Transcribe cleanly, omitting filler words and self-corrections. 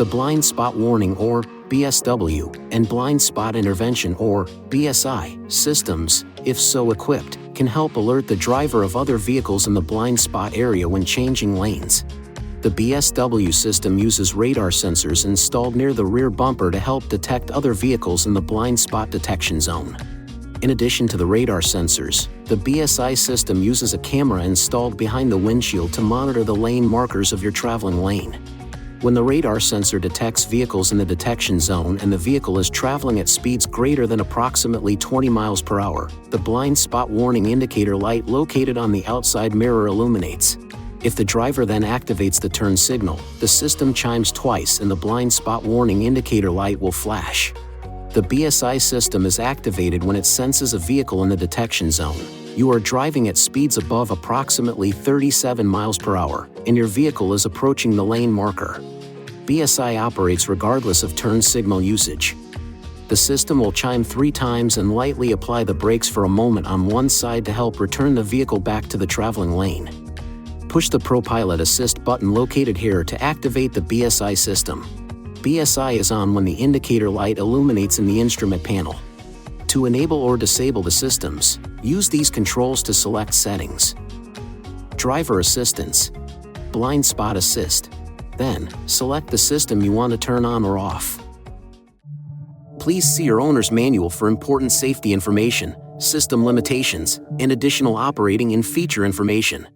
The blind spot warning or BSW and blind spot intervention or BSI systems, if so equipped, can help alert the driver of other vehicles in the blind spot area when changing lanes. The BSW system uses radar sensors installed near the rear bumper to help detect other vehicles in the blind spot detection zone. In addition to the radar sensors, the BSI system uses a camera installed behind the windshield to monitor the lane markers of your traveling lane. When the radar sensor detects vehicles in the detection zone and the vehicle is traveling at speeds greater than approximately 20 miles per hour, the blind spot warning indicator light located on the outside mirror illuminates. If the driver then activates the turn signal, the system chimes twice and the blind spot warning indicator light will flash. The BSI system is activated when it senses a vehicle in the detection zone. You are driving at speeds above approximately 37 miles per hour, and your vehicle is approaching the lane marker. BSI operates regardless of turn signal usage. The system will chime 3 times and lightly apply the brakes for a moment on one side to help return the vehicle back to the traveling lane. Push the ProPilot Assist button located here to activate the BSI system. BSI is on when the indicator light illuminates in the instrument panel. To enable or disable the systems, use these controls to select settings. Driver Assistance, Blind Spot Assist. Then, select the system you want to turn on or off. Please see your owner's manual for important safety information, system limitations, and additional operating and feature information.